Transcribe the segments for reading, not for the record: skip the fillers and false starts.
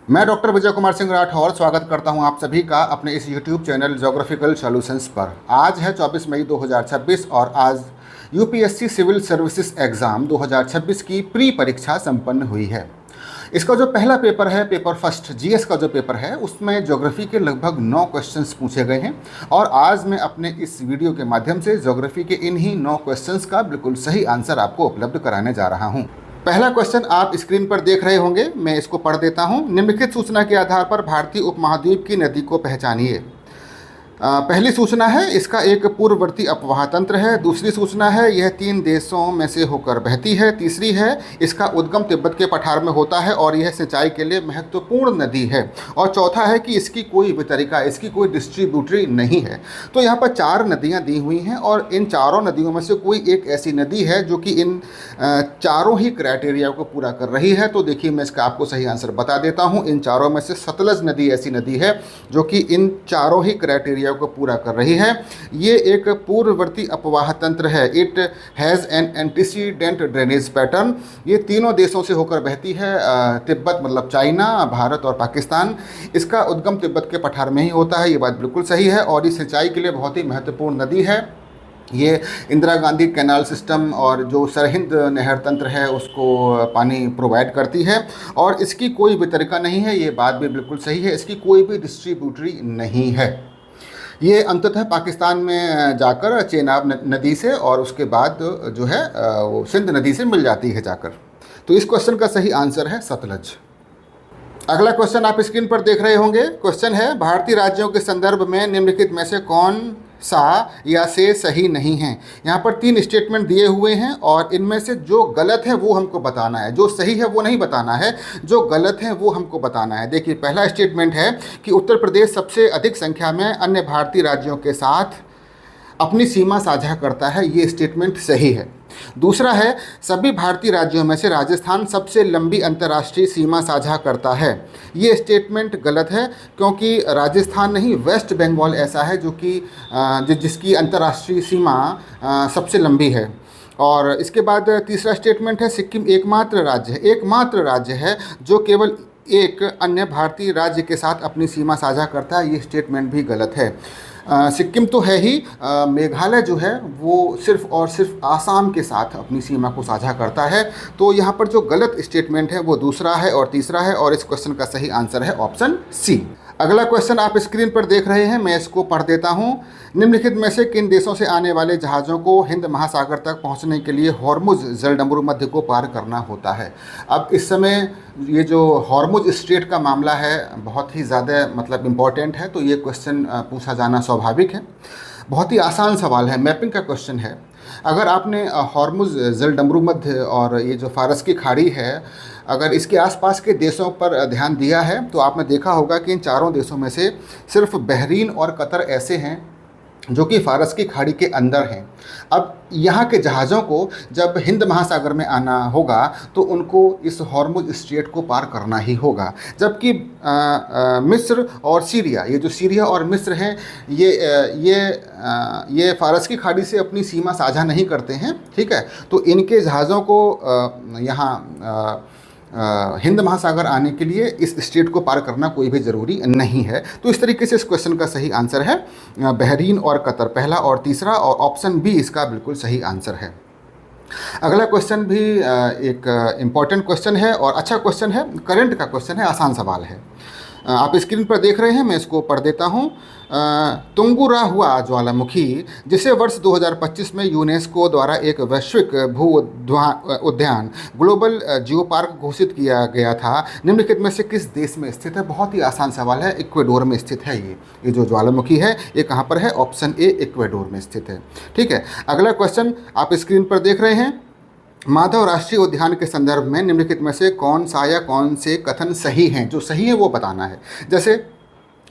मैं डॉक्टर विजय कुमार सिंह राठौर स्वागत करता हूं आप सभी का अपने इस YouTube चैनल ज्योग्राफिकल सॉल्यूशंस पर। आज है 24 मई 2026 और आज यूपीएससी सिविल सर्विसेज एग्ज़ाम 2026 की प्री परीक्षा संपन्न हुई है। इसका जो पहला पेपर है, पेपर फर्स्ट जीएस का जो पेपर है, उसमें ज्योग्राफी के लगभग 9 क्वेश्चंस पूछे गए हैं और आज मैं अपने इस वीडियो के माध्यम से ज्योग्राफी के इन्हीं 9 क्वेश्चंस का बिल्कुल सही आंसर आपको उपलब्ध कराने जा रहा हूँ। पहला क्वेश्चन आप स्क्रीन पर देख रहे होंगे, मैं इसको पढ़ देता हूँ। निम्नलिखित सूचना के आधार पर भारतीय उपमहाद्वीप की नदी को पहचानिए। पहली सूचना है इसका एक पूर्ववर्ती अपवाह तंत्र है। दूसरी सूचना है यह 3 देशों में से होकर बहती है। तीसरी है इसका उद्गम तिब्बत के पठार में होता है और यह सिंचाई के लिए महत्वपूर्ण नदी है। और चौथा है कि इसकी कोई वितरिका, इसकी कोई डिस्ट्रीब्यूटरी नहीं है। तो यहाँ पर 4 नदियाँ दी हुई हैं और इन चारों नदियों में से कोई एक ऐसी नदी है जो कि इन चारों ही क्राइटेरिया को पूरा कर रही है। तो देखिए, मैं इसका आपको सही आंसर बता देता हूँ। इन चारों में से सतलज नदी ऐसी नदी है जो कि इन चारों ही क्राइटेरिया को पूरा कर रही है। ये एक पूर्ववर्ती अपवाह तंत्र है। It has an antecedent drainage pattern. ये तीनों देशों से होकर बहती है, तिब्बत मतलब चाइना, भारत और पाकिस्तान। इसका उद्गम तिब्बत के पठार में ही होता है, ये बात बिल्कुल सही है। और ये सिंचाई के लिए बहुत ही महत्वपूर्ण नदी है। ये इंदिरा गांधी कैनाल सिस्टम और जो सरहिंद नहर तंत्र है उसको पानी प्रोवाइड करती है और इसकी कोई वितरिका नहीं है, ये बात भी बिल्कुल सही है। इसकी कोई भी डिस्ट्रीब्यूटरी नहीं है। ये अंततः पाकिस्तान में जाकर चेनाब नदी से और उसके बाद जो है वो सिंध नदी से मिल जाती है जाकर। तो इस क्वेश्चन का सही आंसर है सतलज। अगला क्वेश्चन आप स्क्रीन पर देख रहे होंगे। क्वेश्चन है भारतीय राज्यों के संदर्भ में निम्नलिखित में से कौन सा या से सही नहीं है। यहाँ पर 3 स्टेटमेंट दिए हुए हैं और इनमें से जो गलत है वो हमको बताना है, जो सही है वो नहीं बताना है, जो गलत है वो हमको बताना है। देखिए, पहला स्टेटमेंट है कि उत्तर प्रदेश सबसे अधिक संख्या में अन्य भारतीय राज्यों के साथ अपनी सीमा साझा करता है, ये स्टेटमेंट सही है। दूसरा है सभी भारतीय राज्यों में से राजस्थान सबसे लंबी अंतर्राष्ट्रीय सीमा साझा करता है, ये स्टेटमेंट गलत है क्योंकि राजस्थान नहीं, वेस्ट बंगाल ऐसा है जो कि जिसकी अंतर्राष्ट्रीय सीमा सबसे लंबी है। और इसके बाद तीसरा स्टेटमेंट है सिक्किम एकमात्र राज्य है जो केवल एक अन्य भारतीय राज्य के साथ अपनी सीमा साझा करता है, ये स्टेटमेंट भी गलत है। सिक्किम तो है ही, मेघालय जो है वो सिर्फ और सिर्फ आसाम के साथ अपनी सीमा को साझा करता है। तो यहाँ पर जो गलत स्टेटमेंट है वो दूसरा है और तीसरा है और इस क्वेश्चन का सही आंसर है ऑप्शन सी। अगला क्वेश्चन आप स्क्रीन पर देख रहे हैं, मैं इसको पढ़ देता हूँ। निम्नलिखित में से किन देशों से आने वाले जहाज़ों को हिंद महासागर तक पहुँचने के लिए हॉर्मुज जलडमरू मध्य को पार करना होता है। अब इस समय ये जो हॉर्मुज स्ट्रेट का मामला है बहुत ही ज़्यादा मतलब इम्पॉर्टेंट है, तो ये क्वेश्चन पूछा जाना स्वाभाविक है। बहुत ही आसान सवाल है, मैपिंग का क्वेश्चन है। अगर आपने हॉर्मुज जलडमरू मध्य और ये जो फारस की खाड़ी है, अगर इसके आसपास के देशों पर ध्यान दिया है तो आपने देखा होगा कि इन चारों देशों में से सिर्फ बहरीन और कतर ऐसे हैं जो कि फारस की खाड़ी के अंदर हैं। अब यहाँ के जहाज़ों को जब हिंद महासागर में आना होगा तो उनको इस हॉर्मुज स्ट्रेट को पार करना ही होगा। जबकि मिस्र और सीरिया, ये जो सीरिया और मिस्र हैं, ये फारस की खाड़ी से अपनी सीमा साझा नहीं करते हैं, ठीक है। तो इनके जहाज़ों को यहाँ हिंद महासागर आने के लिए इस स्टेट को पार करना कोई भी ज़रूरी नहीं है। तो इस तरीके से इस क्वेश्चन का सही आंसर है बहरीन और कतर, पहला और तीसरा, और ऑप्शन बी इसका बिल्कुल सही आंसर है। अगला क्वेश्चन भी एक इम्पॉर्टेंट क्वेश्चन है और अच्छा क्वेश्चन है, करंट का क्वेश्चन है, आसान सवाल है। आप स्क्रीन पर देख रहे हैं, मैं इसको पढ़ देता हूँ। तुंगुरा हुआ ज्वालामुखी, जिसे वर्ष 2025 में यूनेस्को द्वारा एक वैश्विक भू उद्यान ग्लोबल जियो पार्क घोषित किया गया था, निम्नलिखित में से किस देश में स्थित है। बहुत ही आसान सवाल है, इक्वेडोर में स्थित है। ये जो ज्वालामुखी है ये कहाँ पर है, ऑप्शन ए इक्वेडोर में स्थित है, ठीक है। अगला क्वेश्चन आप स्क्रीन पर देख रहे हैं। माधव राष्ट्रीय उद्यान के संदर्भ में निम्नलिखित में से कौन सा या कौन से कथन सही हैं, जो सही है वो बताना है। जैसे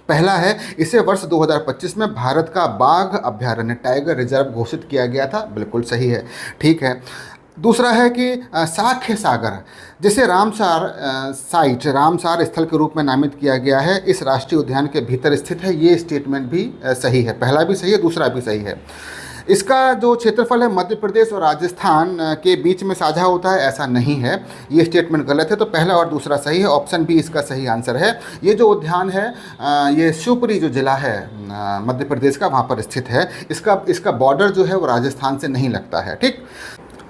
पहला है इसे वर्ष 2025 में भारत का बाघ अभ्यारण्य टाइगर रिजर्व घोषित किया गया था, बिल्कुल सही है, ठीक है। दूसरा है कि साख्य सागर, जिसे रामसार साइट, रामसार स्थल के रूप में नामित किया गया है, इस राष्ट्रीय उद्यान के भीतर स्थित है, ये स्टेटमेंट भी सही है। पहला भी सही है, दूसरा भी सही है। इसका जो क्षेत्रफल है मध्य प्रदेश और राजस्थान के बीच में साझा होता है, ऐसा नहीं है, ये स्टेटमेंट गलत है। तो पहला और दूसरा सही है, ऑप्शन बी इसका सही आंसर है। ये जो उद्यान है ये शिवपुरी जो जिला है मध्य प्रदेश का, वहाँ पर स्थित है। इसका बॉर्डर जो है वो राजस्थान से नहीं लगता है। ठीक,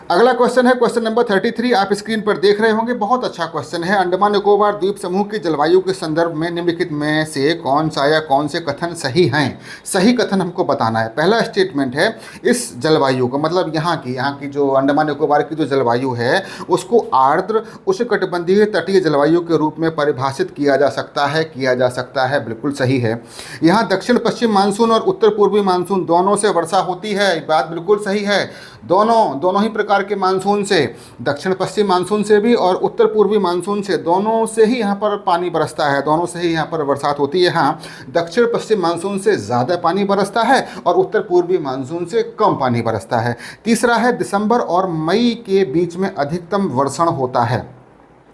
अगला क्वेश्चन है क्वेश्चन नंबर 33, आप स्क्रीन पर देख रहे होंगे, बहुत अच्छा क्वेश्चन है। अंडमान निकोबार द्वीप समूह की जलवायु के संदर्भ में निम्नलिखित में से कौन सा या कौन से कथन सही हैं? सही कथन हमको बताना है। पहला स्टेटमेंट है इस जलवायु को, मतलब यहाँ की जो अंडमान निकोबार की जो जलवायु है उसको आर्द्र उष्णकटिबंधीय तटीय जलवायु के रूप में परिभाषित किया जा सकता है, बिल्कुल सही है। यहाँ दक्षिण पश्चिम मानसून और उत्तर पूर्वी मानसून दोनों से वर्षा होती है, बात बिल्कुल सही है। दोनों ही प्रकार के मानसून से, दक्षिण पश्चिम मानसून से भी और उत्तर पूर्वी मानसून से, दोनों से ही यहाँ पर पानी बरसता है, दोनों से ही यहाँ पर बरसात होती है। हाँ, दक्षिण पश्चिम मानसून से ज़्यादा पानी बरसता है और उत्तर पूर्वी मानसून से कम पानी बरसता है। तीसरा है दिसंबर और मई के बीच में अधिकतम वर्षण होता है।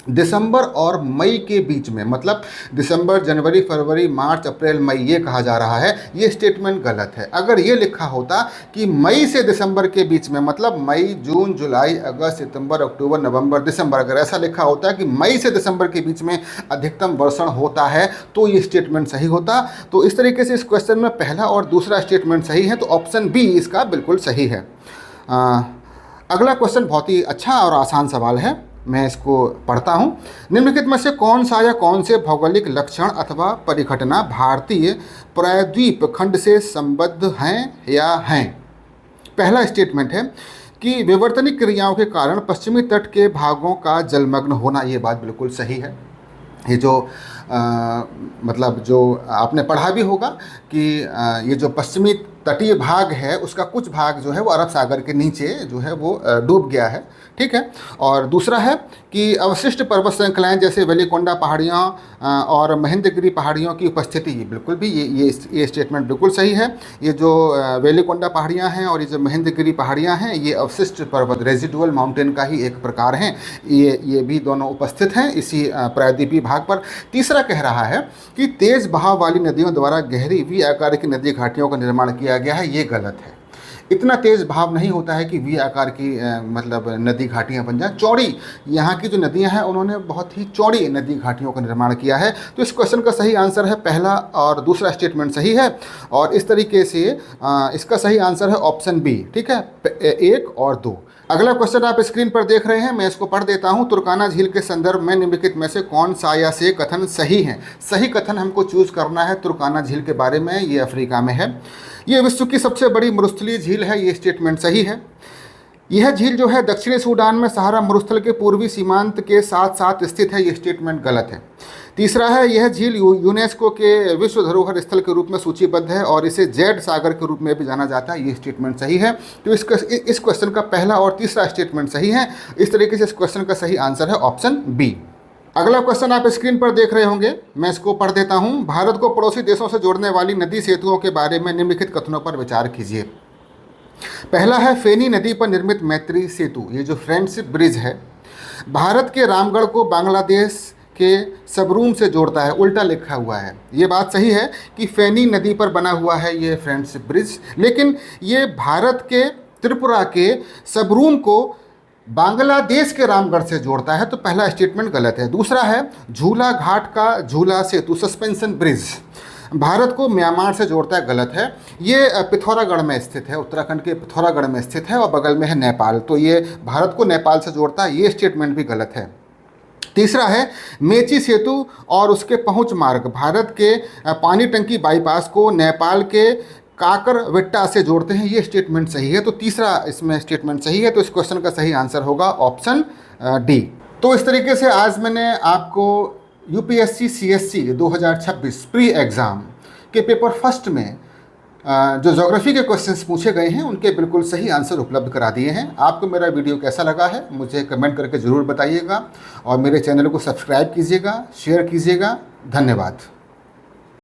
दिसंबर और मई के बीच में, मतलब दिसंबर, जनवरी, फरवरी, मार्च, अप्रैल, मई, ये कहा जा रहा है, ये स्टेटमेंट गलत है। अगर ये लिखा होता कि मई से दिसंबर के बीच में, मतलब मई, जून, जुलाई, अगस्त, सितंबर, अक्टूबर, नवंबर, दिसंबर, अगर ऐसा लिखा होता कि मई से दिसंबर के बीच में अधिकतम वर्षण होता है तो ये स्टेटमेंट सही होता। तो इस तरीके से इस क्वेश्चन में पहला और दूसरा स्टेटमेंट सही है, तो ऑप्शन बी इसका बिल्कुल सही है। अगला क्वेश्चन बहुत ही अच्छा और आसान सवाल है, मैं इसको पढ़ता हूँ। निम्नलिखित में से कौन सा या कौन से भौगोलिक लक्षण अथवा परिघटना भारतीय प्रायद्वीप खंड से संबद्ध हैं या हैं? पहला स्टेटमेंट है कि विवर्तनिक क्रियाओं के कारण पश्चिमी तट के भागों का जलमग्न होना, ये बात बिल्कुल सही है। ये जो मतलब जो आपने पढ़ा भी होगा कि ये जो पश्चिमी तटीय भाग है उसका कुछ भाग जो है वो अरब सागर के नीचे जो है वो डूब गया है। ठीक है। और दूसरा है कि अवशिष्ट पर्वत श्रृंखलाएं जैसे वेलिकोंडा पहाड़ियाँ और महेंद्रगिरी पहाड़ियों की उपस्थिति, बिल्कुल भी ये स्टेटमेंट बिल्कुल सही है। ये जो वेलिकोंडा पहाड़ियाँ हैं और ये जो महेंद्रगिरी पहाड़ियाँ हैं ये अवशिष्ट पर्वत, रेजिडुअल माउंटेन का ही एक प्रकार हैं। ये भी दोनों उपस्थित हैं इसी प्रायद्वीपीय भाग पर। तीसरा कह रहा है कि तेज बहाव वाली नदियों द्वारा गहरी वी आकार की नदी घाटियों का निर्माण किया गया है, ये गलत है। इतना तेज़ भाव नहीं होता है कि वी आकार की मतलब नदी घाटियाँ बन जाएं। चौड़ी यहाँ की जो नदियाँ हैं उन्होंने बहुत ही चौड़ी नदी घाटियों का निर्माण किया है। तो इस क्वेश्चन का सही आंसर है पहला और दूसरा स्टेटमेंट सही है, और इस तरीके से इसका सही आंसर है ऑप्शन बी। ठीक है, 1 और 2। अगला क्वेश्चन आप स्क्रीन पर देख रहे हैं, मैं इसको पढ़ देता हूं। तुर्काना झील के संदर्भ में निम्नलिखित में से कौन सा या से कथन सही है? सही कथन हमको चूज करना है तुर्काना झील के बारे में। ये अफ्रीका में है, ये विश्व की सबसे बड़ी मरुस्थलीय झील है, ये स्टेटमेंट सही है। यह झील जो है दक्षिणी सूडान में सहारा मरुस्थल के पूर्वी सीमांत के साथ साथ स्थित है, ये स्टेटमेंट गलत है। तीसरा है यह झील यूनेस्को के विश्व धरोहर स्थल के रूप में सूचीबद्ध है और इसे जेड सागर के रूप में भी जाना जाता है, ये स्टेटमेंट सही है। तो इस क्वेश्चन का पहला और तीसरा स्टेटमेंट सही है। इस तरीके से इस क्वेश्चन का सही आंसर है ऑप्शन बी। अगला क्वेश्चन आप स्क्रीन पर देख रहे होंगे, मैं इसको पढ़ देता हूँ। भारत को पड़ोसी देशों से जोड़ने वाली नदी सेतुओं के बारे में निम्नलिखित कथनों पर विचार कीजिए। पहला है फेनी नदी पर निर्मित मैत्री सेतु, ये जो फ्रेंडशिप ब्रिज है, भारत के रामगढ़ को बांग्लादेश के सबरूम से जोड़ता है, उल्टा लिखा हुआ है। ये बात सही है कि फेनी नदी पर बना हुआ है ये फ्रेंडशिप ब्रिज, लेकिन ये भारत के त्रिपुरा के सबरूम को बांग्लादेश के रामगढ़ से जोड़ता है, तो पहला स्टेटमेंट गलत है। दूसरा है झूला घाट का झूला सेतु, सस्पेंशन ब्रिज, भारत को म्यांमार से जोड़ता है, गलत है। ये पिथौरागढ़ में स्थित है, उत्तराखंड के पिथौरागढ़ में स्थित है और बगल में है नेपाल, तो ये भारत को नेपाल से जोड़ता है, ये स्टेटमेंट भी गलत है। तीसरा है मेची सेतु और उसके पहुंच मार्ग, भारत के पानी टंकी बाईपास को नेपाल के काकरवेट्टा से जोड़ते हैं, ये स्टेटमेंट सही है। तो तीसरा इसमें स्टेटमेंट सही है, तो इस क्वेश्चन का सही आंसर होगा ऑप्शन डी। तो इस तरीके से आज मैंने आपको यूपीएससी सीएससी 2026 प्री एग्ज़ाम के पेपर फर्स्ट में जो ज्योग्राफी के क्वेश्चंस पूछे गए हैं उनके बिल्कुल सही आंसर उपलब्ध करा दिए हैं। आपको मेरा वीडियो कैसा लगा है मुझे कमेंट करके ज़रूर बताइएगा और मेरे चैनल को सब्सक्राइब कीजिएगा, शेयर कीजिएगा। धन्यवाद।